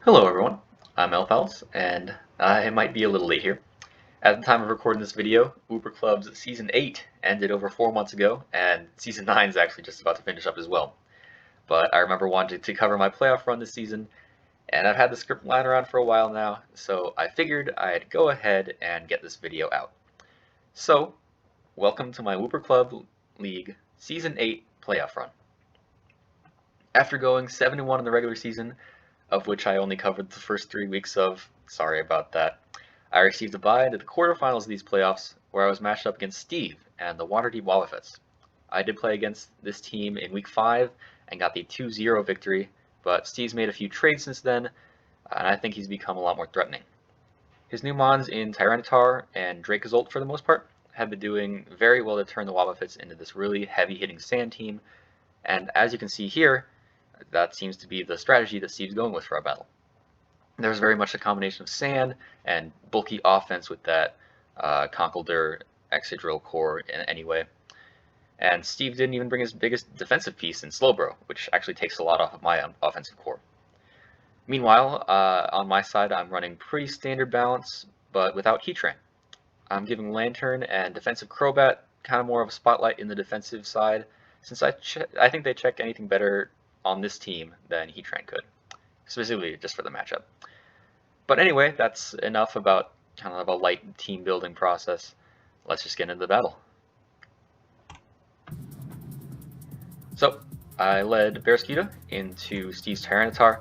Hello everyone, I'm Elfals, and I might be a little late here. At the time of recording this video, Uber Club's Season 8 ended over 4 months ago, and Season 9 is actually just about to finish up as well. But I remember wanting to cover my playoff run this season, and I've had the script lying around for a while now, so I figured I'd go ahead and get this video out. So, welcome to my Uber Club League Season 8 playoff run. After going 7-1 in the regular season, of which I only covered the first 3 weeks of. Sorry about that. I received a bye to the quarterfinals of these playoffs, where I was matched up against Steve and the Waterdeep Wallafets. I did play against this team in week 5 and got the 2-0 victory, but Steve's made a few trades since then, and I think he's become a lot more threatening. His new mons in Tyranitar and Dracozolt, for the most part, have been doing very well to turn the Wallafets into this really heavy-hitting sand team, and as you can see here, that seems to be the strategy that Steve's going with for our battle. There's very much a combination of sand and bulky offense with that Conkeldurr Excadrill core anyway. And Steve didn't even bring his biggest defensive piece in Slowbro, which actually takes a lot off of my offensive core. Meanwhile, on my side, I'm running pretty standard balance, but without Heatran. I'm giving Lantern and defensive Crobat kind of more of a spotlight in the defensive side, since I think they check anything better on this team than Heatran could, specifically just for the matchup. But anyway, that's enough about kind of a light team building process. Let's just get into the battle. So I led Barraskewda into Steve's Tyranitar,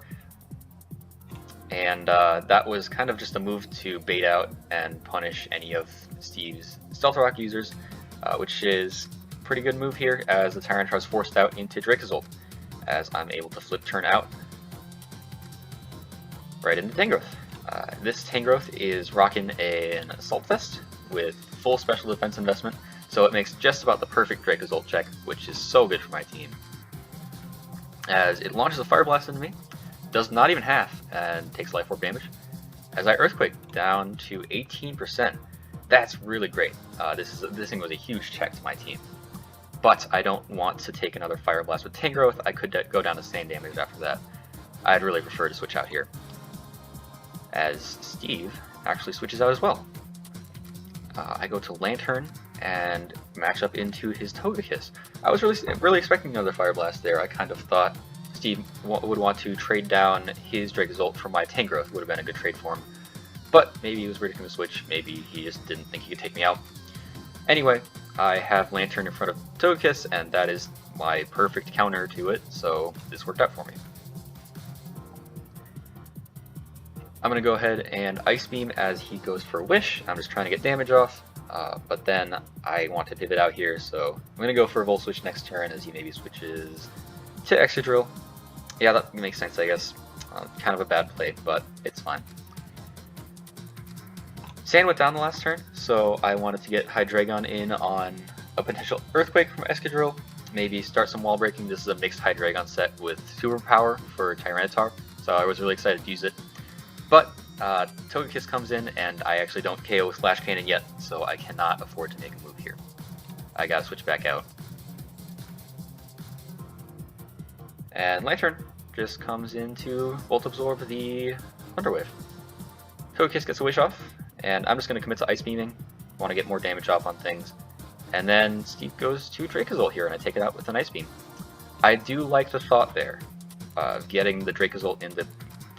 and that was kind of just a move to bait out and punish any of Steve's Stealth Rock users, which is a pretty good move here as the Tyranitar is forced out into Dracozolt, as I'm able to flip turn out right into Tangrowth. This Tangrowth is rocking an Assault Vest with full special defense investment, so it makes just about the perfect Dracozolt check, which is so good for my team. As it launches a Fire Blast into me, does not even half, and takes Life Orb damage. As I Earthquake down to 18%, that's really great. This thing was a huge check to my team. But I don't want to take another Fire Blast with Tangrowth. I could go down to sand damage after that. I'd really prefer to switch out here, as Steve actually switches out as well. I go to Lantern and match up into his Togekiss. I was really expecting another Fire Blast there. I kind of thought Steve would want to trade down his Dracozolt for my Tangrowth. Would have been a good trade for him. But maybe he was ready to switch. Maybe he just didn't think he could take me out. Anyway, I have Lantern in front of Togekiss, and that is my perfect counter to it, so this worked out for me. I'm going to go ahead and Ice Beam as he goes for Wish. I'm just trying to get damage off, but then I want to pivot out here, so I'm going to go for a Volt Switch next turn as he maybe switches to Excadrill. Yeah, that makes sense, I guess. Kind of a bad play, but it's fine. Sand went down the last turn, so I wanted to get Hydreigon in on a potential Earthquake from Excadrill, maybe start some wall breaking. This is a mixed Hydreigon set with Superpower for Tyranitar, so I was really excited to use it. But Togekiss comes in, and I actually don't KO with Flash Cannon yet, so I cannot afford to make a move here. I gotta switch back out. And Lantern just comes in to Volt Absorb the Thunder Wave. Togekiss gets a Wish off, and I'm just going to commit to Ice Beaming. Want to get more damage off on things. And then Steve goes to Dracozolt here, and I take it out with an Ice Beam. I do like the thought there, getting the Dracozolt in to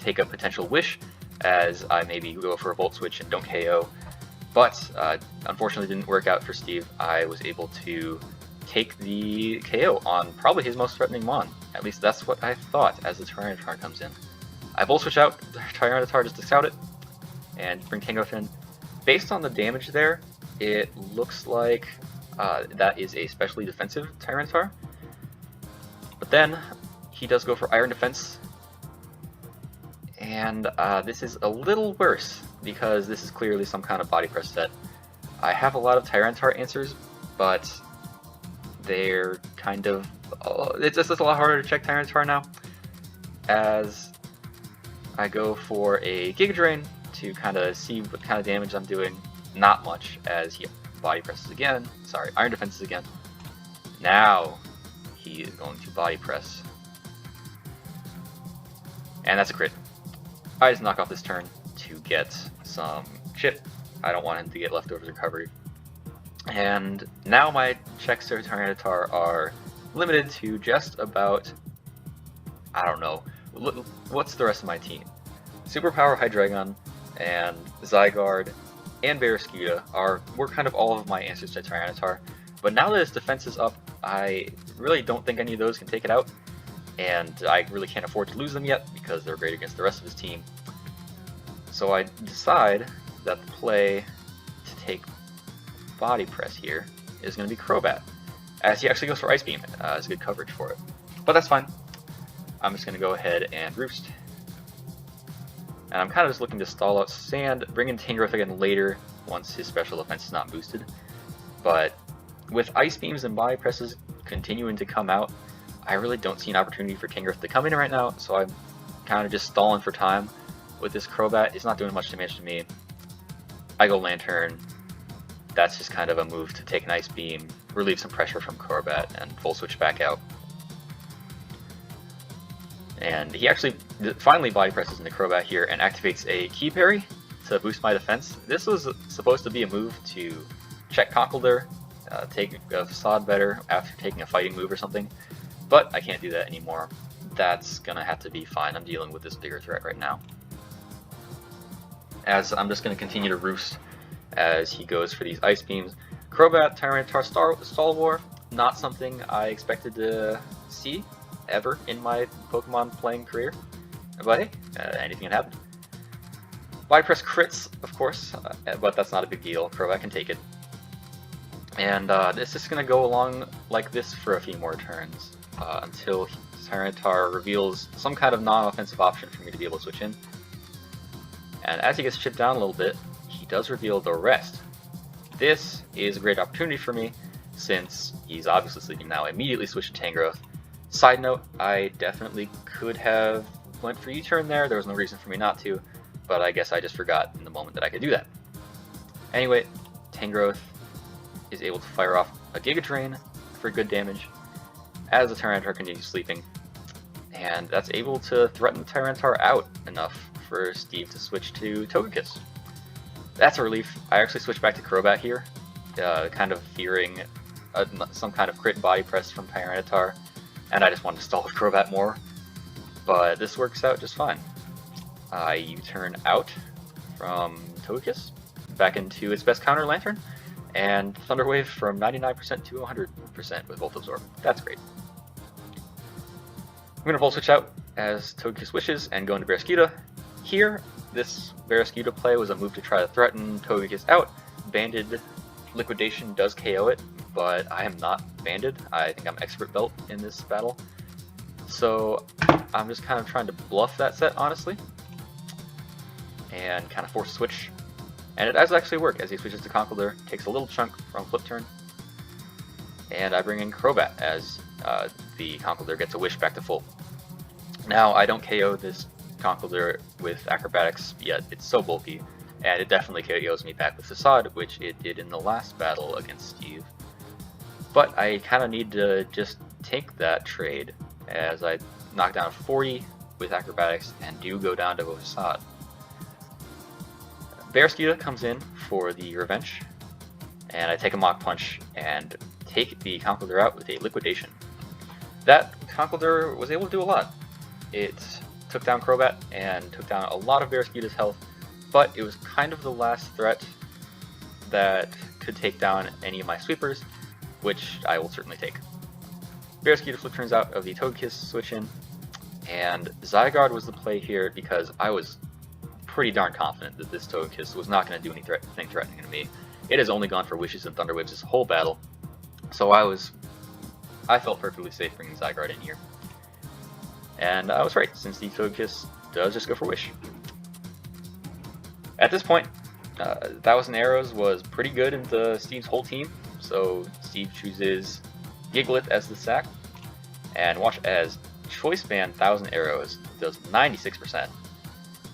take a potential Wish, as I maybe go for a Volt Switch and don't KO. But unfortunately didn't work out for Steve. I was able to take the KO on probably his most threatening mon. At least that's what I thought as the Tyranitar comes in. I Volt Switch out, the Tyranitar just discount it, and bring Tangrowth in. Based on the damage there, it looks like that is a specially defensive Tyranitar. But then he does go for Iron Defense, and this is a little worse because this is clearly some kind of Body Press set. I have a lot of Tyranitar answers, but they're kind of it's just a lot harder to check Tyranitar now, as I go for a Giga Drain to kind of see what kind of damage I'm doing. Not much, as he Body Presses again. Sorry, Iron Defenses again. Now he is going to Body Press, and that's a crit. I just knock off this turn to get some chip. I don't want him to get leftovers recovery. And now my checks to Tyranitar are limited to just about, I don't know, what's the rest of my team? Superpower Hydreigon and Zygarde and Barraskewda were kind of all of my answers to Tyranitar. But now that his defense is up, I really don't think any of those can take it out. And I really can't afford to lose them yet because they're great against the rest of his team. So I decide that the play to take Body Press here is going to be Crobat, as he actually goes for Ice Beam. It's good coverage for it. But that's fine. I'm just going to go ahead and Roost. And I'm kind of just looking to stall out Sand, bring in Tangrowth again later once his special defense is not boosted. But with Ice Beams and Body Presses continuing to come out, I really don't see an opportunity for Tangrowth to come in right now, so I'm kind of just stalling for time with this Crobat. It's not doing much damage to me. I go Lantern. That's just kind of a move to take an Ice Beam, relieve some pressure from Crobat, and full switch back out. And he actually finally Body Presses into Crobat here and activates a Key Parry to boost my defense. This was supposed to be a move to check Conkeldurr, take a Facade better after taking a fighting move or something. But I can't do that anymore. That's gonna have to be fine. I'm dealing with this bigger threat right now. As I'm just gonna continue to Roost as he goes for these Ice Beams. Crobat, Tyranitar, Stalwar, not something I expected to see ever in my Pokemon playing career. But hey, anything can happen. Body Press crits, of course, but that's not a big deal. Crobat can take it. And this is gonna go along like this for a few more turns. Until Tyranitar reveals some kind of non-offensive option for me to be able to switch in. And as he gets chipped down a little bit, he does reveal the rest. This is a great opportunity for me, since he's obviously sleeping now. Immediately switch to Tangrowth. Side note, I definitely could have went for U-turn there. There was no reason for me not to, but I guess I just forgot in the moment that I could do that. Anyway, Tangrowth is able to fire off a Giga Drain for good damage, as the Tyranitar continues sleeping, and that's able to threaten the Tyranitar out enough for Steve to switch to Togekiss. That's a relief. I actually switched back to Crobat here, kind of fearing some kind of crit Body Press from Tyranitar, and I just wanted to stall with Crobat more, but this works out just fine. I U-turn out from Togekiss, back into its best counter, Lantern, and Thunder Wave from 99% to 100% with Volt Absorb. That's great. I'm going to Volt Switch out as Togekiss wishes and go into Barraskewda. Here, this Barraskewda play was a move to try to threaten Togekiss out. Banded Liquidation does KO it, but I am not banded. I think I'm Expert Belt in this battle. So I'm just kind of trying to bluff that set, honestly, and kind of force switch. And it does actually work as he switches to Conkeldurr, takes a little chunk from Flip Turn, and I bring in Crobat as the Conkeldurr gets a wish back to full. Now, I don't KO this Conkeldurr with Acrobatics yet. It's so bulky, and it definitely KOs me back with Facade, which it did in the last battle against Steve. But I kind of need to just take that trade as I knock down 40 with Acrobatics and do go down to Facade. Barraskewda comes in for the revenge, and I take a Mach Punch and take the Conkeldurr out with a Liquidation. That Conkeldurr was able to do a lot. It took down Crobat and took down a lot of Barraskewda's health, but it was kind of the last threat that could take down any of my sweepers, which I will certainly take. Barraskewda flip turns out of the Togekiss switch in, and Zygarde was the play here because I was pretty darn confident that this Togekiss was not going to do anything threatening to me. It has only gone for Wishes and Thunder Waves this whole battle, so I felt perfectly safe bringing Zygarde in here. And I was right, since the Togekiss does just go for Wish. At this point, Thousand Arrows was pretty good into Steve's whole team, so Steve chooses Gigalith as the sack, and watch as Choice Band 1000 Arrows does 96%.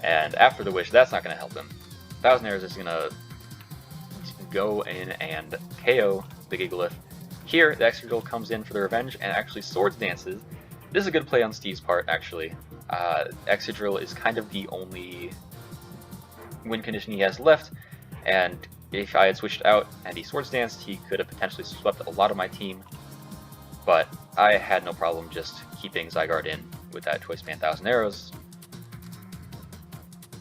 And after the Wish, that's not going to help him. 1000 Arrows is going to go in and KO the Gigalith. Here, the Excadrill comes in for the revenge and actually Swords Dances. This is a good play on Steve's part, actually. Excadrill is kind of the only win condition he has left, and if I had switched out and he Swords Danced, he could have potentially swept a lot of my team, but I had no problem just keeping Zygarde in with that Choice Band 1000 Arrows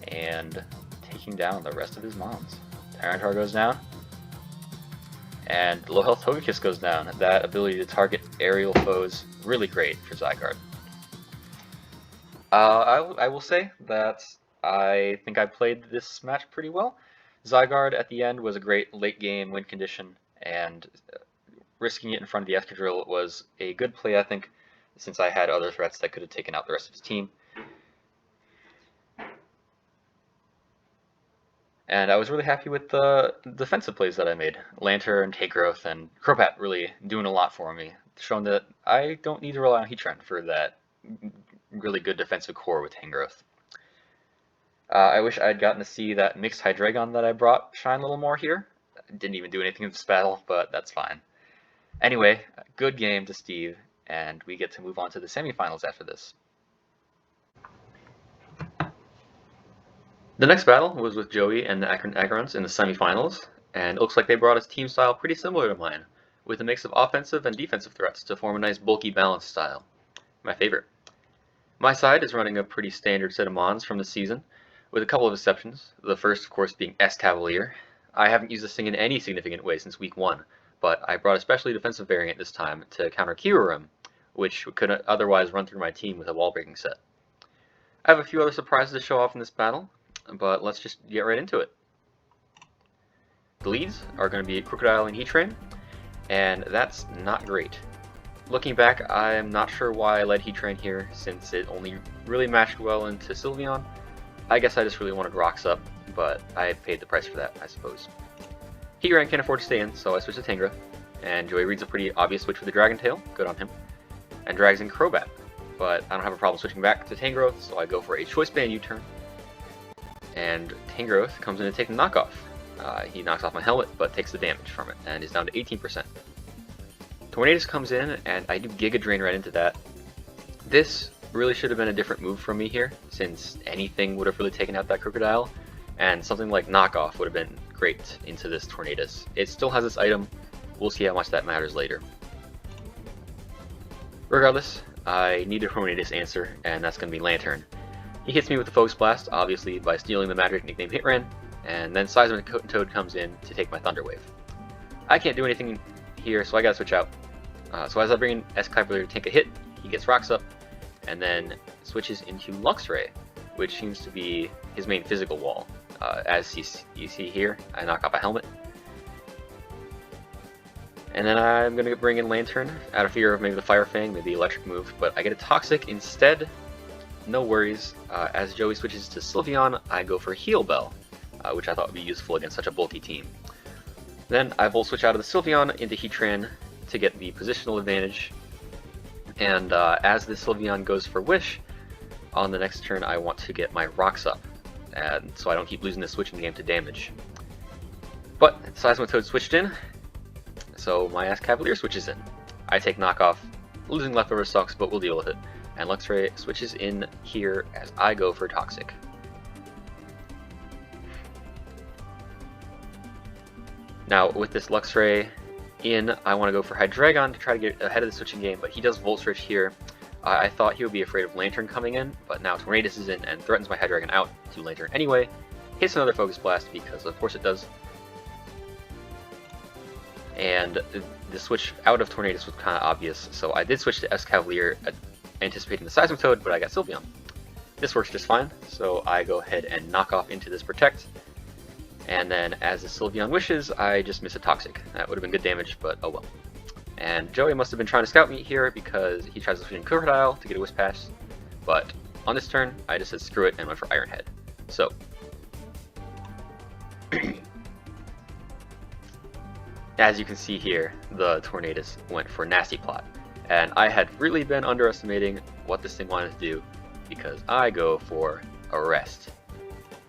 and taking down the rest of his mons. Tyranitar goes down, and low health Togekiss goes down. That ability to target aerial foes, really great for Zygarde. I will say that I think I played this match pretty well. Zygarde at the end was a great late game win condition, and risking it in front of the Excadrill was a good play, I think, since I had other threats that could have taken out the rest of his team. And I was really happy with the defensive plays that I made. Lantern, Growth, and Crobat really doing a lot for me, showing that I don't need to rely on Heatran for that really good defensive core with Growth. I wish I had gotten to see that mixed Hydreigon that I brought shine a little more here. Didn't even do anything in this battle, but that's fine. Anyway, good game to Steve, and we get to move on to the semifinals after this. The next battle was with Joey and the Agarons in the semifinals, and it looks like they brought his team style pretty similar to mine, with a mix of offensive and defensive threats to form a nice bulky balanced style. My favorite. My side is running a pretty standard set of mons from the season, with a couple of exceptions, the first of course being S-Cavalier. I haven't used this thing in any significant way since week 1, but I brought a specially defensive variant this time to counter Kyurem, which could otherwise run through my team with a wall breaking set. I have a few other surprises to show off in this battle, but let's just get right into it. The leads are going to be Crocodile and Heatran, and that's not great. Looking back, I'm not sure why I led Heatran here, since it only really matched well into Sylveon. I guess I just really wanted Rocks up, but I paid the price for that, I suppose. Heatran can't afford to stay in, so I switched to Tangrowth, and Joey reads a pretty obvious switch with the Dragon Tail, good on him, and drags in Crobat, but I don't have a problem switching back to Tangrowth, so I go for a Choice Band U-turn, and Tangrowth comes in to take the knockoff. He knocks off my helmet, but takes the damage from it, and is down to 18%. Tornadus comes in, and I do Giga Drain right into that. This really should have been a different move from me here, since anything would have really taken out that Crocodile, and something like Knockoff would have been great into this Tornadus. It still has this item, we'll see how much that matters later. Regardless, I need a Tornadus answer, and that's going to be Lantern. He hits me with the Focus Blast, obviously by stealing the magic nickname Heatran, and then Seismic Toad comes in to take my Thunder Wave. I can't do anything here, so I gotta switch out. So as I bring in S-Cavalier to take a hit, he gets Rocks up, and then switches into Luxray, which seems to be his main physical wall. As you see here, I knock off a helmet. And then I'm going to bring in Lantern, out of fear of maybe the Fire Fang, maybe the electric move, but I get a Toxic instead. No worries. As Joey switches to Sylveon, I go for Heal Bell, which I thought would be useful against such a bulky team. Then I Volt Switch out of the Sylveon into Heatran to get the positional advantage. And as the Sylveon goes for Wish, on the next turn I want to get my Rocks up, and so I don't keep losing the switching game to damage. But Seismitoad switched in, so my S-Cavalier switches in. I take knockoff. Losing leftover sucks, but we'll deal with it. And Luxray switches in here as I go for Toxic. Now with this Luxray in, I want to go for Hydreigon to try to get ahead of the switching game, but he does Volt Switch here. I thought he would be afraid of Lantern coming in, but now Tornadus is in and threatens my Hydreigon out to Lantern anyway. Hits another Focus Blast because of course it does. And the switch out of Tornadus was kind of obvious, so I did switch to S-Cavalier, anticipating the Seismitoad, but I got Sylveon. This works just fine, so I go ahead and knock off into this Protect. And then as the Sylveon wishes, I just miss a Toxic. That would have been good damage, but oh well. And Joey must have been trying to scout me here because he tries to switch in Crocodile to get a Wisp Pass. But on this turn, I just said screw it and went for Iron Head. So as you can see here, the Tornadus went for Nasty Plot. And I had really been underestimating what this thing wanted to do because I go for Arrest.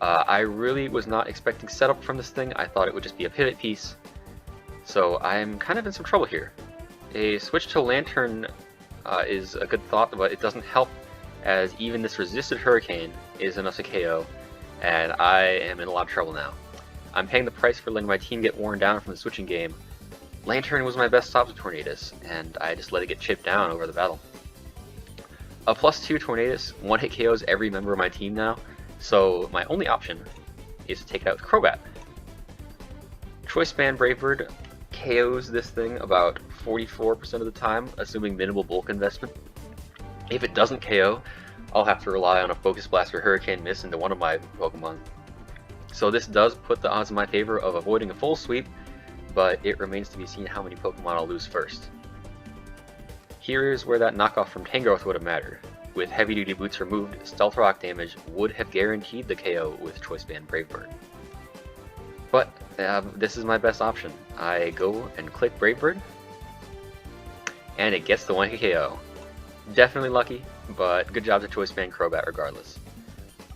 I really was not expecting setup from this thing. I thought it would just be a pivot piece. So I'm kind of in some trouble here. A switch to Lantern is a good thought, but it doesn't help as even this resisted Hurricane is enough to KO, and I am in a lot of trouble now. I'm paying the price for letting my team get worn down from the switching game. Lantern was my best stop to Tornadus, and I just let it get chipped down over the battle. A +2 Tornadus one-hit KOs every member of my team now, so my only option is to take it out with Crobat. Choice Band Bravebird KOs this thing about 44% of the time, assuming minimal bulk investment. If it doesn't KO, I'll have to rely on a Focus Blast or Hurricane Miss into one of my Pokemon. So this does put the odds in my favor of avoiding a full sweep, but it remains to be seen how many Pokemon I'll lose first. Here's where that knockoff from Tangrowth would have mattered. With Heavy Duty Boots removed, Stealth Rock damage would have guaranteed the KO with Choice Band Bravebird. But this is my best option. I go and click Bravebird, and it gets the 1-hit KO. Definitely lucky, but good job to Choice Band Crobat regardless.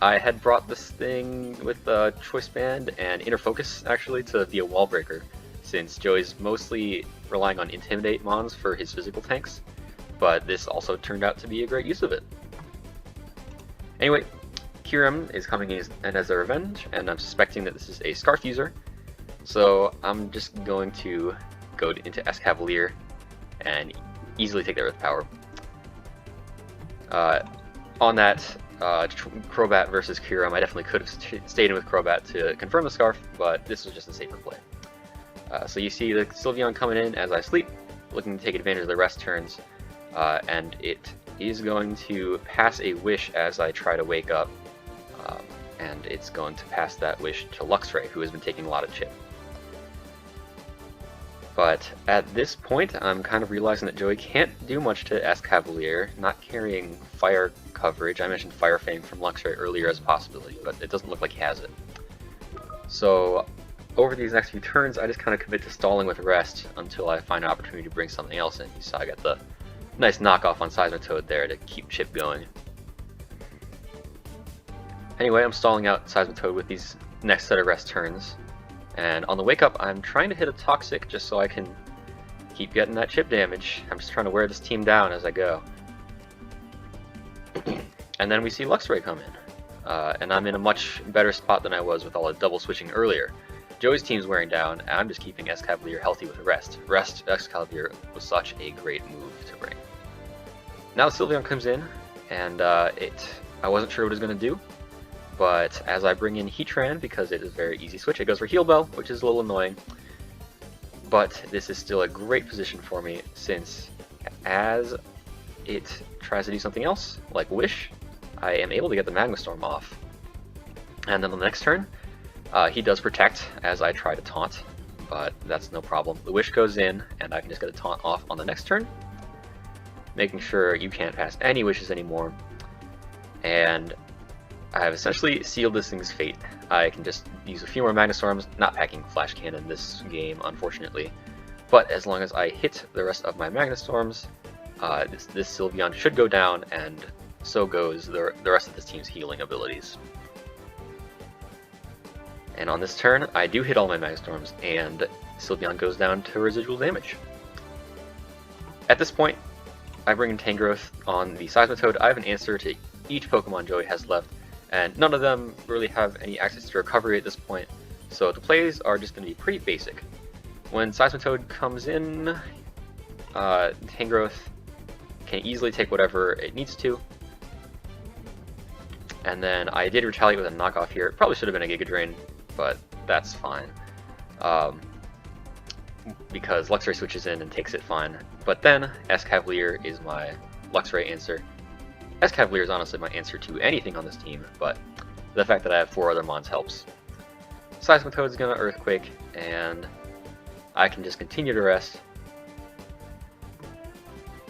I had brought this thing with Choice Band and Inner Focus actually to be a wall breaker, since Joey's mostly relying on Intimidate mons for his physical tanks, but this also turned out to be a great use of it. Anyway, Kyurem is coming in as a revenge, and I'm suspecting that this is a Scarf user, so I'm just going to go into Escavalier and easily take that with power. On that Crobat versus Kyurem, I definitely could have stayed in with Crobat to confirm the Scarf, but this was just a safer play. So you see the Sylveon coming in as I sleep, looking to take advantage of the rest turns, and it is going to pass a Wish as I try to wake up, and it's going to pass that Wish to Luxray, who has been taking a lot of chip. But at this point, I'm kind of realizing that Joey can't do much to Escavalier, not carrying fire coverage. I mentioned Fire Fang from Luxray earlier as a possibility, but it doesn't look like he has it. So over these next few turns, I just kind of commit to stalling with Rest until I find an opportunity to bring something else in. So I got the nice knockoff on Seismitoad there to keep chip going. Anyway, I'm stalling out Seismitoad with these next set of Rest turns. And on the wake up, I'm trying to hit a Toxic just so I can keep getting that chip damage. I'm just trying to wear this team down as I go. And then we see Luxray come in. And I'm in a much better spot than I was with all the double switching earlier. Joey's team's wearing down, and I'm just keeping Escavalier healthy with Rest. Rest Escavalier was such a great move to bring. Now Sylveon comes in, and I wasn't sure what it was going to do. But as I bring in Heatran, because it is a very easy switch, it goes for Heal Bell, which is a little annoying. But this is still a great position for me, since as it tries to do something else, like Wish, I am able to get the Magma Storm off. And then on the next turn, he does Protect as I try to taunt, but that's no problem. The Wish goes in, and I can just get a taunt off on the next turn, making sure you can't pass any wishes anymore. And I have essentially sealed this thing's fate. I can just use a few more Magma Storms, not packing Flash Cannon this game, unfortunately. But as long as I hit the rest of my Magma Storms, this Sylveon should go down, and so goes the rest of this team's healing abilities. And on this turn, I do hit all my Magma Storms, and Sylveon goes down to residual damage. At this point, I bring in Tangrowth on the Seismitoad. I have an answer to each Pokemon Joey has left, and none of them really have any access to recovery at this point, so the plays are just going to be pretty basic. When Seismitoad comes in, Tangrowth can easily take whatever it needs to, and then I did retaliate with a knockoff here. It probably should have been a Giga Drain, but that's fine, because Luxray switches in and takes it fine. But then Escavalier is my Luxray answer. Escavalier is honestly my answer to anything on this team, but the fact that I have 4 other mons helps. Seismitoad's gonna Earthquake, and I can just continue to rest.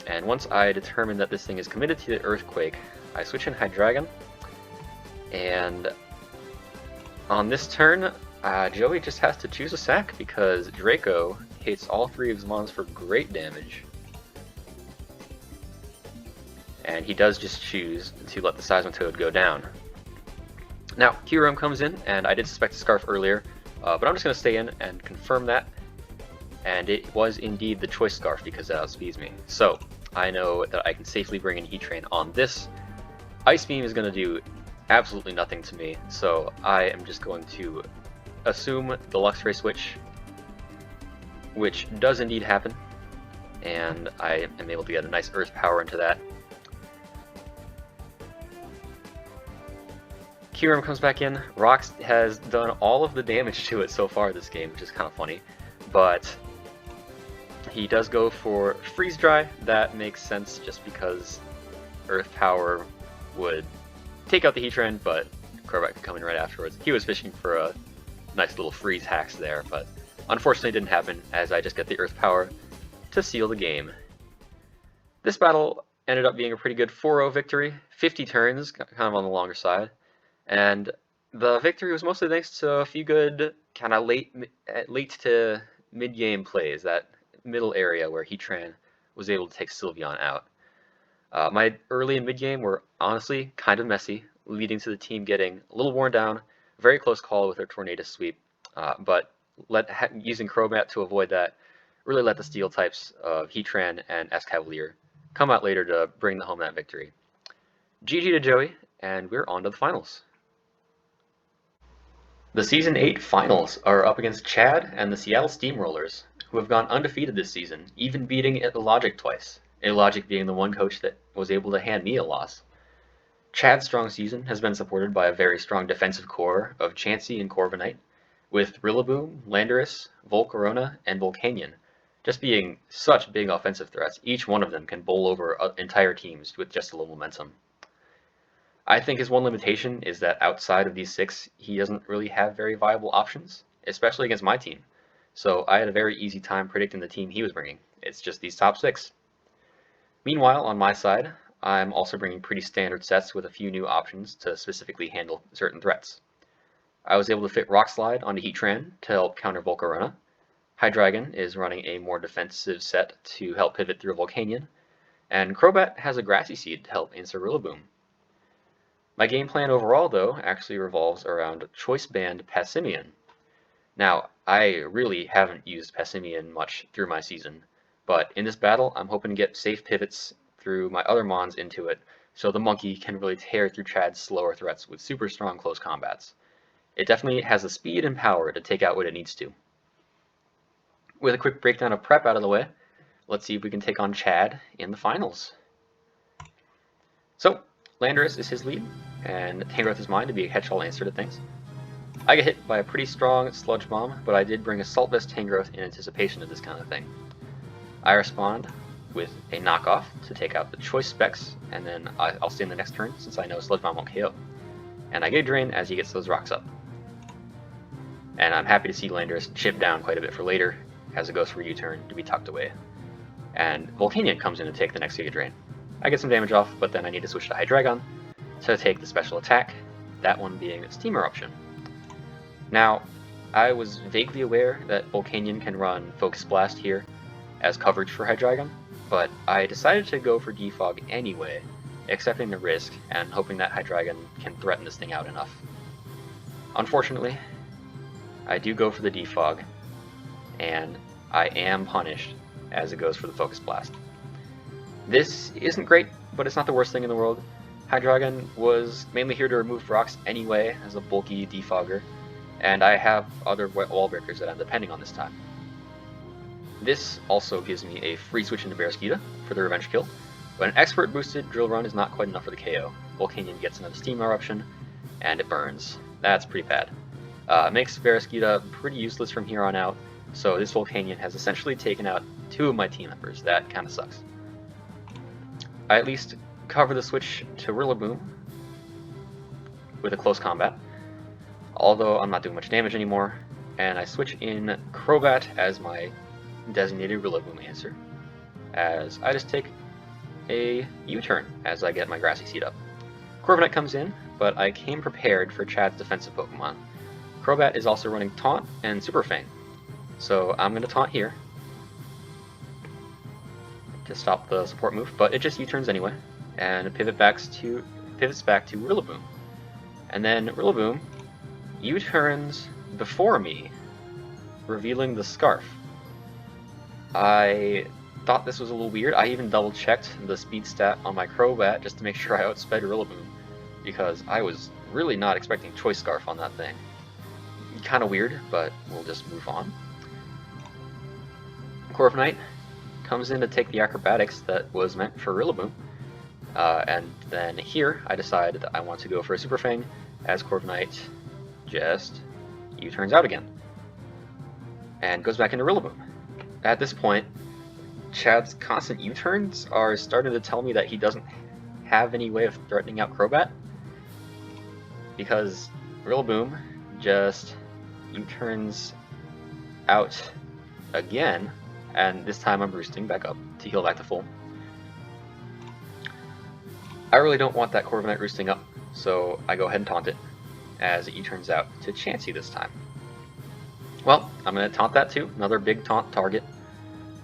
And once I determine that this thing is committed to the Earthquake, I switch in Hydreigon, and on this turn, Joey just has to choose a sack because Draco hits all 3 of his mons for great damage. And he does just choose to let the Seismitoad go down. Now, Kyurem comes in, and I did suspect a Scarf earlier, but I'm just going to stay in and confirm that. And it was indeed the Choice Scarf because that outspeeds me. So, I know that I can safely bring in Heatran on this Ice Beam is going to do absolutely nothing to me, so I am just going to assume the Luxray switch, which does indeed happen, and I am able to get a nice Earth Power into that. Kyurem comes back in. Rox has done all of the damage to it so far this game, which is kind of funny, but he does go for Freeze Dry. That makes sense just because Earth Power would take out the Heatran, but Crobat could come in right afterwards. He was fishing for a nice little freeze hacks there, but unfortunately it didn't happen, as I just get the Earth Power to seal the game. This battle ended up being a pretty good 4-0 victory, 50 turns, kind of on the longer side, and the victory was mostly thanks to a few good kind of late to mid-game plays, that middle area where Heatran was able to take Sylveon out. My early and mid-game were honestly kind of messy, leading to the team getting a little worn down. Very close call with their Tornado Sweep, but using Crobat to avoid that really let the Steel types of Heatran and Escavalier come out later to bring home that victory. GG to Joey, and we're on to the finals. The Season 8 finals are up against Chad and the Seattle Steamrollers, who have gone undefeated this season, even beating Illogic twice. Illogic being the one coach that was able to hand me a loss. Chad's strong season has been supported by a very strong defensive core of Chansey and Corviknight, with Rillaboom, Landorus, Volcarona, and Volcanion just being such big offensive threats. Each one of them can bowl over entire teams with just a little momentum. I think his one limitation is that outside of these 6, he doesn't really have very viable options, especially against my team. So I had a very easy time predicting the team he was bringing. It's just these top 6. Meanwhile, on my side, I'm also bringing pretty standard sets with a few new options to specifically handle certain threats. I was able to fit Rock Slide onto Heatran to help counter Volcarona. Hydreigon is running a more defensive set to help pivot through Volcanion, and Crobat has a Grassy Seed to help answer Rillaboom. My game plan overall, though, actually revolves around Choice Band Passimian. Now, I really haven't used Passimian much through my season, but in this battle, I'm hoping to get safe pivots through my other Mons into it, so the monkey can really tear through Chad's slower threats with super strong close combats. It definitely has the speed and power to take out what it needs to. With a quick breakdown of prep out of the way, let's see if we can take on Chad in the finals. So, Landorus is his lead, and Tangrowth is mine to be a catch-all answer to things. I get hit by a pretty strong Sludge Bomb, but I did bring Assault Vest Tangrowth in anticipation of this kind of thing. I respond with a knockoff to take out the Choice Specs, and then I'll stay in the next turn since I know Sludge Bomb won't KO. And I get Drain as he gets those rocks up. And I'm happy to see Landorus chip down quite a bit for later, as it goes for U-turn to be tucked away. And Volcanion comes in to take the next Giga Drain. I get some damage off, but then I need to switch to Hydreigon to take the special attack, that one being Steam Eruption. Now, I was vaguely aware that Volcanion can run Focus Blast here as coverage for Hydreigon, but I decided to go for Defog anyway, accepting the risk and hoping that Hydreigon can threaten this thing out enough. Unfortunately, I do go for the Defog, and I am punished as it goes for the Focus Blast. This isn't great, but it's not the worst thing in the world. Hydreigon was mainly here to remove rocks anyway as a bulky defogger, and I have other wall breakers that I'm depending on this time. This also gives me a free switch into Barraskewda for the revenge kill, but an expert boosted Drill Run is not quite enough for the KO. Volcanion gets another Steam Eruption, and it burns. That's pretty bad. It makes Barraskewda pretty useless from here on out, so this Volcanion has essentially taken out 2 of my team members. That kind of sucks. I at least cover the switch to Rillaboom with a close combat, although I'm not doing much damage anymore, and I switch in Crobat as my designated Rillaboom answer, as I just take a U-turn as I get my Grassy Seed up. Corviknight comes in, but I came prepared for Chad's defensive Pokemon. Crobat is also running Taunt and Super Fang, so I'm going to Taunt here to stop the support move, but it just U-turns anyway, and it pivots back to Rillaboom. And then Rillaboom U-turns before me, revealing the Scarf. I thought this was a little weird. I even double checked the speed stat on my Crobat just to make sure I outsped Rillaboom, because I was really not expecting Choice Scarf on that thing. Kind of weird, but we'll just move on. Corviknight comes in to take the acrobatics that was meant for Rillaboom, and then here I decided that I want to go for a Super Fang as Corviknight just U-turns out again and goes back into Rillaboom. At this point, Chad's constant U-turns are starting to tell me that he doesn't have any way of threatening out Crobat, because Rillaboom just U-turns out again, and this time I'm boosting back up to heal back to full. I really don't want that Corviknight roosting up, so I go ahead and taunt it, as it U-turns out to Chansey this time. Well, I'm going to taunt that too, another big taunt target,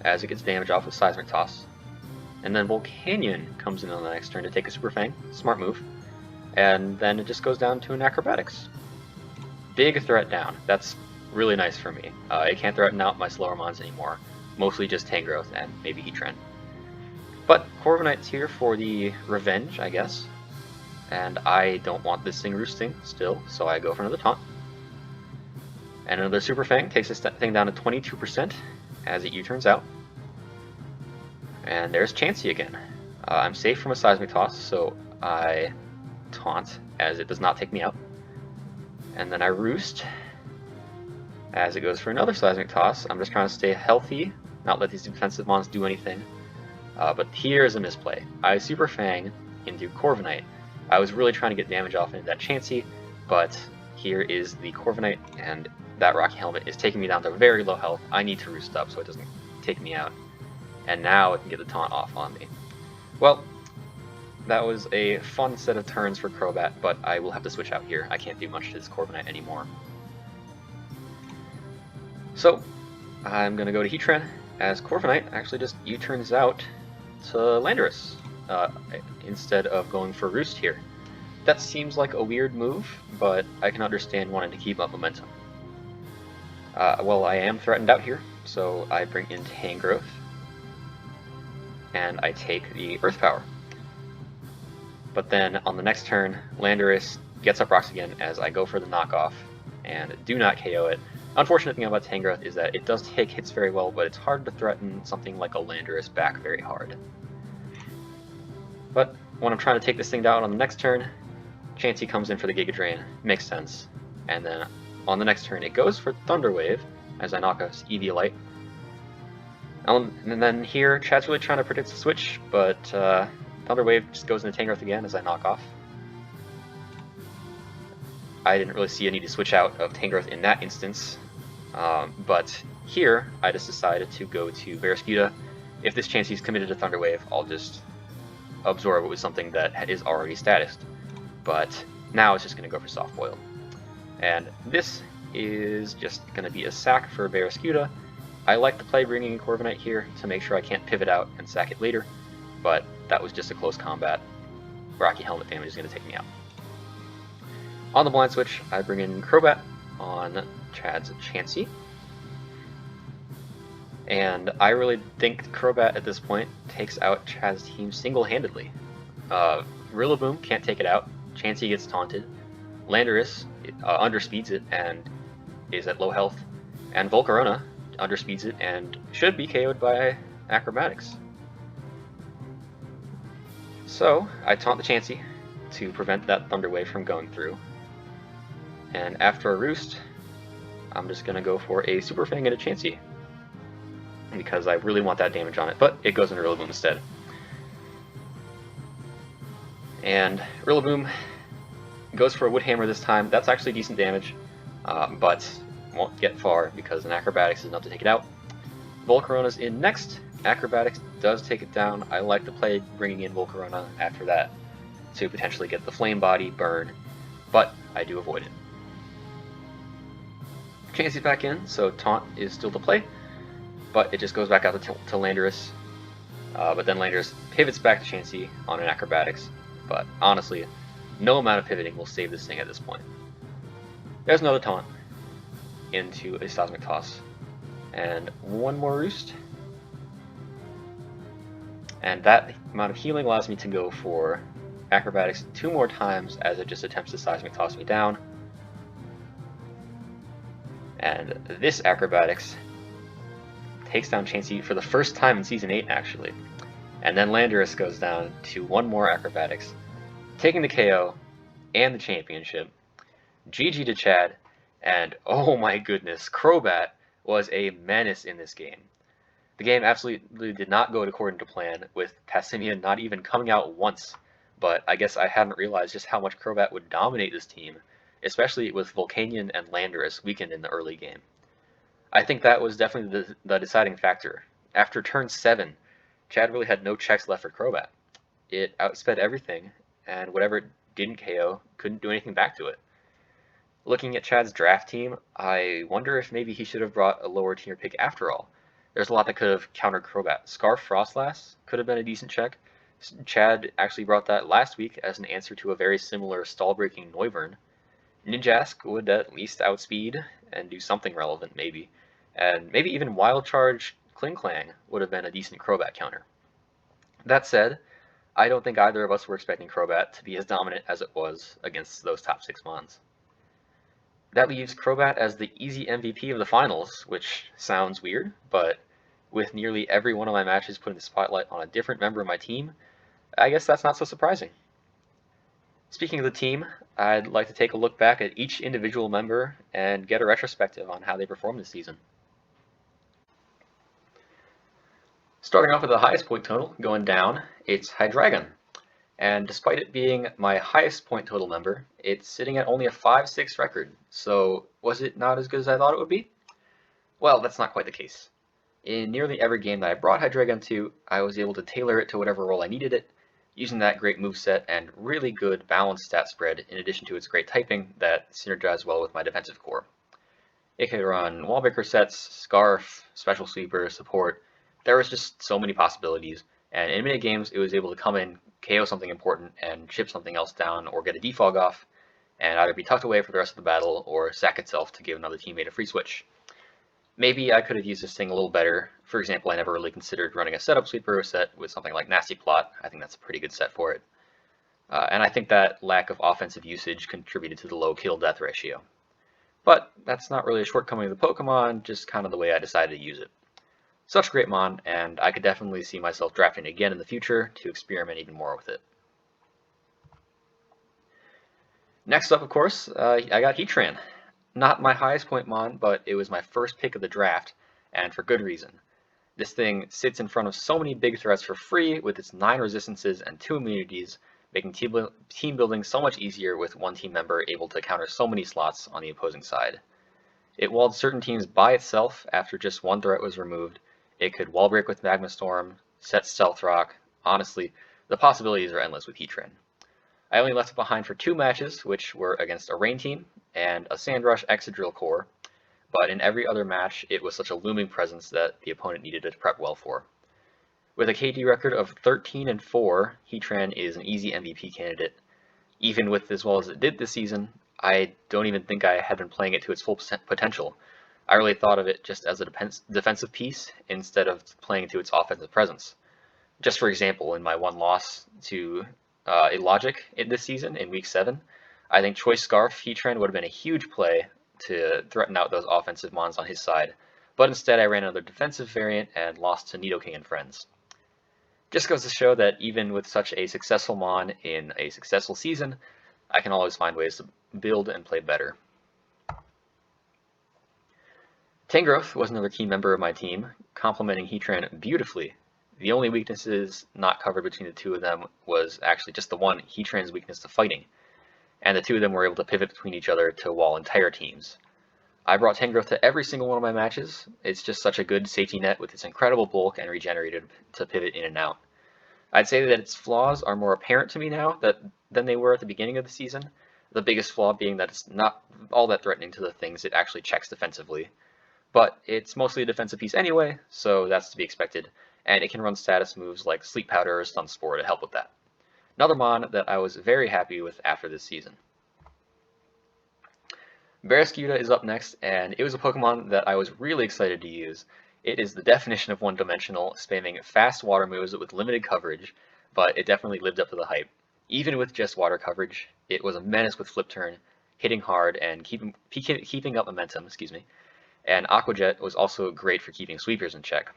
as it gets damage off with Seismic Toss. And then Volcanion comes in on the next turn to take a Super Fang, smart move, and then it just goes down to an Acrobatics. Big threat down, that's really nice for me. It can't threaten out my slower mons anymore, mostly just Tangrowth and maybe Heatran. But Corviknight's here for the revenge, I guess, and I don't want this thing roosting still, so I go for another taunt. And another Super Fang takes this thing down to 22% as it U-turns out. And there's Chansey again. I'm safe from a Seismic Toss, so I taunt as it does not take me out. And then I roost as it goes for another Seismic Toss. I'm just trying to stay healthy, not let these defensive mons do anything. But here is a misplay. I Super Fang into Corviknight. I was really trying to get damage off into that Chansey, but here is the Corviknight, and that Rocky Helmet is taking me down to very low health. I need to roost up so it doesn't take me out. And now it can get the taunt off on me. Well, that was a fun set of turns for Crobat, but I will have to switch out here. I can't do much to this Corviknight anymore. So, I'm going to go to Heatran, as Corviknight actually just U-turns out to Landorus, instead of going for Roost here. That seems like a weird move, but I can understand wanting to keep up momentum. Well, I am threatened out here, so I bring in Tangrowth, and I take the Earth Power. But then on the next turn, Landorus gets up rocks again as I go for the knockoff and do not KO it. Unfortunate thing about Tangrowth is that it does take hits very well, but it's hard to threaten something like a Landorus back very hard. But when I'm trying to take this thing down on the next turn, Chansey comes in for the Giga Drain. Makes sense. And then on the next turn, it goes for Thunder Wave as I knock us Eviolite. And then here, Chad's really trying to predict the switch, but Thunder Wave just goes into Tangrowth again as I knock off. I didn't really see a need to switch out of Tangrowth in that instance, but here I just decided to go to Barraskewda. If this Chansey's committed to Thunder Wave, I'll just absorb it with something that is already statused. But now it's just going to go for Soft Boil. And this is just going to be a sack for Barraskewda. I like to play bringing in Corviknight here to make sure I can't pivot out and sack it later, but that was just a close combat. Rocky Helmet damage is going to take me out. On the blind switch, I bring in Crobat on Chad's Chansey. And I really think Crobat at this point takes out Chad's team single-handedly. Rillaboom can't take it out. Chansey gets taunted. Landorus underspeeds it and is at low health. And Volcarona underspeeds it and should be KO'd by Acrobatics. So I taunt the Chansey to prevent that Thunder Wave from going through. And after a Roost, I'm just going to go for a Super Fang into Chansey, because I really want that damage on it, but it goes into Rillaboom instead. And Rillaboom goes for a Wood Hammer this time. That's actually decent damage, but won't get far because an Acrobatics is enough to take it out. Volcarona's in next. Acrobatics does take it down. I like to play bringing in Volcarona after that to potentially get the Flame Body burn, but I do avoid it. Chansey's back in, so Taunt is still to play, but it just goes back out to Landorus. But then Landorus pivots back to Chansey on an Acrobatics, but honestly, no amount of pivoting will save this thing at this point. There's another Taunt into a Seismic Toss, and one more Roost. And that amount of healing allows me to go for acrobatics 2 more times as it just attempts to seismic toss me down. And this acrobatics takes down Chansey for the first time in Season 8, actually. And then Landorus goes down to 1 more acrobatics, taking the KO and the championship. GG to Chad, and oh my goodness, Crobat was a menace in this game. The game absolutely did not go according to plan, with Passimian not even coming out once, but I guess I hadn't realized just how much Crobat would dominate this team, especially with Volcanion and Landorus weakened in the early game. I think that was definitely the deciding factor. After turn 7, Chad really had no checks left for Crobat. It outsped everything, and whatever it didn't KO couldn't do anything back to it. Looking at Chad's draft team, I wonder if maybe he should have brought a lower tier pick after all. There's a lot that could have countered Crobat. Scarf Frostlass could have been a decent check. Chad actually brought that last week as an answer to a very similar stall-breaking Noivern. Ninjask would at least outspeed and do something relevant, maybe. And maybe even Wild Charge Klinklang would have been a decent Crobat counter. That said, I don't think either of us were expecting Crobat to be as dominant as it was against those top 6 mons. That leaves Crobat as the easy MVP of the finals, which sounds weird, but with nearly every one of my matches putting the spotlight on a different member of my team, I guess that's not so surprising. Speaking of the team, I'd like to take a look back at each individual member and get a retrospective on how they performed this season. Starting off with the highest point total, going down, it's Hydreigon. And despite it being my highest point total member, it's sitting at only a 5-6 record. So was it not as good as I thought it would be? Well, that's not quite the case. In nearly every game that I brought Hydreigon to, I was able to tailor it to whatever role I needed it, using that great moveset and really good balanced stat spread in addition to its great typing that synergized well with my defensive core. It could run wall breaker sets, Scarf, Special Sweeper, Support. There was just so many possibilities, and in many games it was able to come in, KO something important, and chip something else down or get a defog off, and either be tucked away for the rest of the battle or sack itself to give another teammate a free switch. Maybe I could have used this thing a little better. For example, I never really considered running a setup sweeper set with something like Nasty Plot. I think that's a pretty good set for it. And I think that lack of offensive usage contributed to the low kill-death ratio. But that's not really a shortcoming of the Pokemon, just kind of the way I decided to use it. Such a great mon, and I could definitely see myself drafting it again in the future to experiment even more with it. Next up, of course, I got Heatran. Not my highest point mon, but it was my first pick of the draft, and for good reason. This thing sits in front of so many big threats for free with its 9 resistances and 2 immunities, making team building so much easier with one team member able to counter so many slots on the opposing side. It walled certain teams by itself after just one threat was removed. It could wall break with Magma Storm, set Stealth Rock. Honestly, the possibilities are endless with Heatran. I only left it behind for 2 matches, which were against a Rain team and a Sandrush Excadrill core, but in every other match it was such a looming presence that the opponent needed to prep well for. With a KD record of 13-4, Heatran is an easy MVP candidate. Even with as well as it did this season, I don't even think I had been playing it to its full potential. I really thought of it just as a defensive piece instead of playing to its offensive presence. Just for example, in my one loss to Illogic in this season in Week 7, I think Choice Scarf Heatran would have been a huge play to threaten out those offensive mons on his side, but instead I ran another defensive variant and lost to Nidoking and friends. Just goes to show that even with such a successful mon in a successful season, I can always find ways to build and play better. Tangrowth was another key member of my team, complementing Heatran beautifully. The only weaknesses not covered between the two of them was actually just the one, Heatran's weakness to fighting, and the two of them were able to pivot between each other to wall entire teams. I brought Tangrowth to every single one of my matches. It's just such a good safety net with its incredible bulk and regenerated to pivot in and out. I'd say that its flaws are more apparent to me now than they were at the beginning of the season, the biggest flaw being that it's not all that threatening to the things it actually checks defensively. But it's mostly a defensive piece anyway, so that's to be expected, and it can run status moves like Sleep Powder or Stun Spore to help with that. Another mon that I was very happy with after this season. Barraskewda is up next, and it was a Pokemon that I was really excited to use. It is the definition of one-dimensional, spamming fast water moves with limited coverage, but it definitely lived up to the hype. Even with just water coverage, it was a menace with flip turn, hitting hard and keeping up momentum, and Aqua Jet was also great for keeping sweepers in check.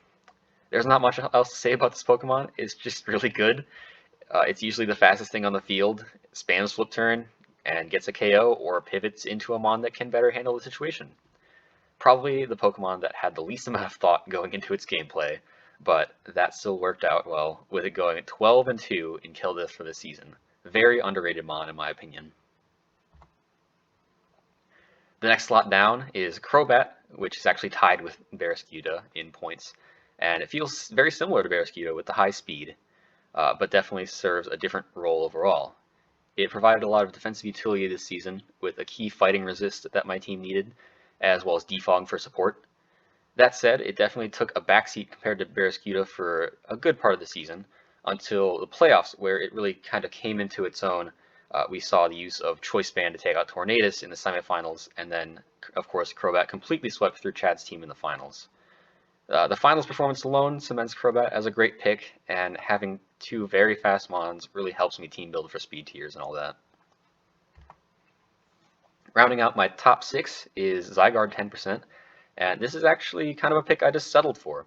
There's not much else to say about this Pokemon. It's just really good. It's usually the fastest thing on the field, spams flip turn, and gets a KO or pivots into a Mon that can better handle the situation. Probably the Pokemon that had the least amount of thought going into its gameplay, but that still worked out well, with it going 12-2 in kill death for the season. Very underrated Mon in my opinion. The next slot down is Crobat, which is actually tied with Barraskewda in points, and it feels very similar to Barraskewda with the high speed, but definitely serves a different role overall. It provided a lot of defensive utility this season, with a key fighting resist that my team needed, as well as defog for support. That said, it definitely took a backseat compared to Barraskewda for a good part of the season, until the playoffs, where it really kind of came into its own. We saw the use of Choice Band to take out Tornadus in the semifinals, and then, of course, Crobat completely swept through Chad's team in the finals. The finals performance alone cements Crobat as a great pick, and having two very fast Mons really helps me team build for speed tiers and all that. Rounding out my top 6 is Zygarde 10%, and this is actually kind of a pick I just settled for.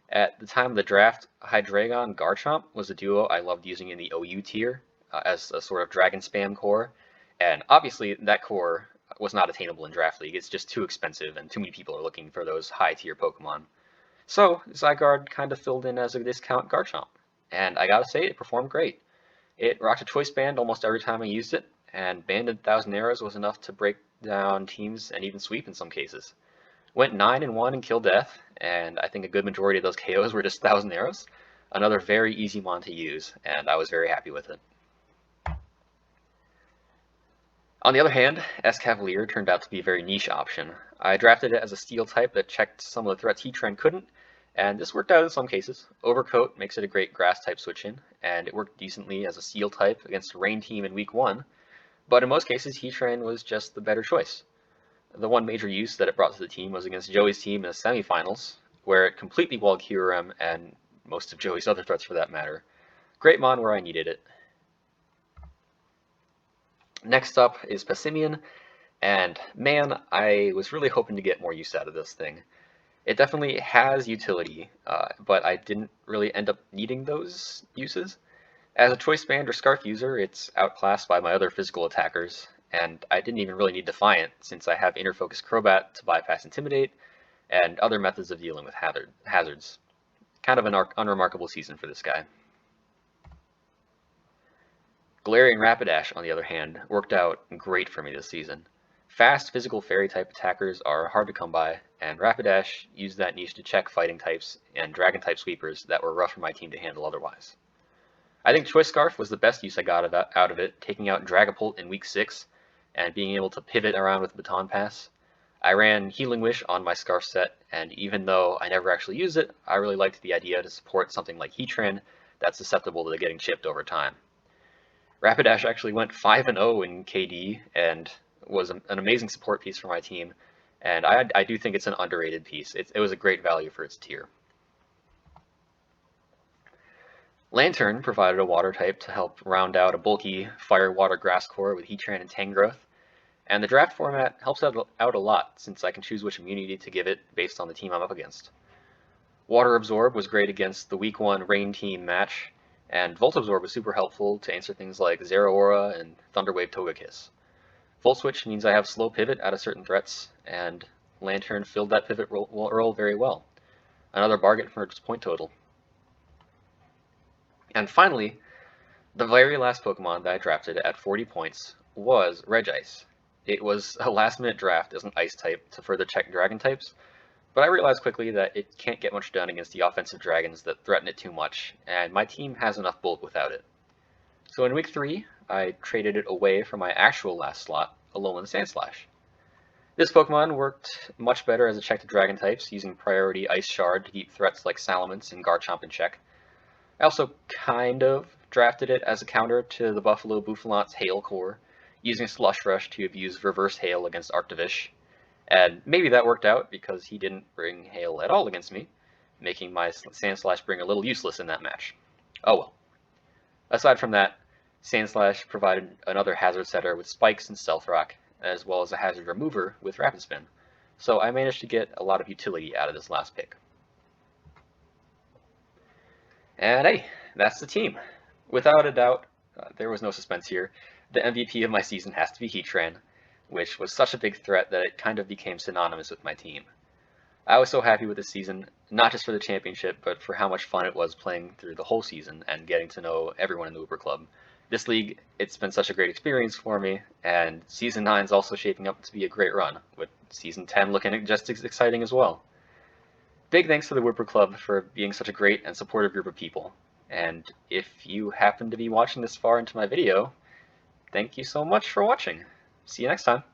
At the time of the draft, Hydreigon Garchomp was a duo I loved using in the OU tier as a sort of dragon spam core, and obviously that core was not attainable in Draft League. It's just too expensive and too many people are looking for those high tier Pokemon. So Zygarde kind of filled in as a discount Garchomp, and I gotta say it performed great. It rocked a Choice Band almost every time I used it, and Banded 1,000 Arrows was enough to break down teams and even sweep in some cases. Went 9-1 in kill death, and I think a good majority of those KOs were just 1,000 Arrows. Another very easy Mon to use, and I was very happy with it. On the other hand, Escavalier turned out to be a very niche option. I drafted it as a steel type that checked some of the threats Heatran couldn't, and this worked out in some cases. Overcoat makes it a great grass type switch in, and it worked decently as a steel type against a rain team in week 1, but in most cases Heatran was just the better choice. The one major use that it brought to the team was against Joey's team in the semifinals, where it completely walled Kyurem and most of Joey's other threats for that matter. Great Mon where I needed it. Next up is Passimian, and man, I was really hoping to get more use out of this thing. It definitely has utility, but I didn't really end up needing those uses. As a Choice Band or Scarf user, it's outclassed by my other physical attackers, and I didn't even really need Defiant since I have Inner Focus Crobat to bypass Intimidate and other methods of dealing with hazards. Kind of an unremarkable season for this guy. Galarian Rapidash, on the other hand, worked out great for me this season. Fast physical fairy type attackers are hard to come by, and Rapidash used that niche to check fighting types and dragon type sweepers that were rough for my team to handle otherwise. I think Choice Scarf was the best use I got out of it, taking out Dragapult in week 6 and being able to pivot around with Baton Pass. I ran Healing Wish on my Scarf set, and even though I never actually used it, I really liked the idea to support something like Heatran that's susceptible to getting chipped over time. Rapidash actually went 5-0 in KD and was an amazing support piece for my team, and I do think it's an underrated piece. It was a great value for its tier. Lantern provided a water type to help round out a bulky fire-water grass core with Heatran and Tangrowth, and the draft format helps out a lot since I can choose which immunity to give it based on the team I'm up against. Water Absorb was great against the week 1 rain team match, and Volt Absorb was super helpful to answer things like Zeraora and Thunderwave Togekiss. Volt Switch means I have slow pivot out of certain threats, and Lantern filled that pivot role very well. Another bargain for its point total. And finally, the very last Pokemon that I drafted at 40 points was Regice. It was a last-minute draft as an Ice type to further check Dragon types, but I realized quickly that it can't get much done against the offensive dragons that threaten it too much, and my team has enough bulk without it. So in week 3, I traded it away from my actual last slot, Alolan Sandslash. This Pokemon worked much better as a check to Dragon types, using priority Ice Shard to keep threats like Salamence and Garchomp in check. I also kind of drafted it as a counter to the Buffalo Bouffalant's Hail core, using Slush Rush to abuse Reverse Hail against Arctovish. And maybe that worked out because he didn't bring Hail at all against me, making my Sandslash bring a little useless in that match. Oh well. Aside from that, Sandslash provided another hazard setter with Spikes and Stealth Rock, as well as a hazard remover with Rapid Spin. So I managed to get a lot of utility out of this last pick. And hey, that's the team. Without a doubt, there was no suspense here. The MVP of my season has to be Heatran, which was such a big threat that it kind of became synonymous with my team. I was so happy with this season, not just for the championship, but for how much fun it was playing through the whole season and getting to know everyone in the Uber Club. This league, it's been such a great experience for me, and Season 9 is also shaping up to be a great run, with Season 10 looking just as exciting as well. Big thanks to the Whipper Club for being such a great and supportive group of people. And if you happen to be watching this far into my video, thank you so much for watching. See you next time.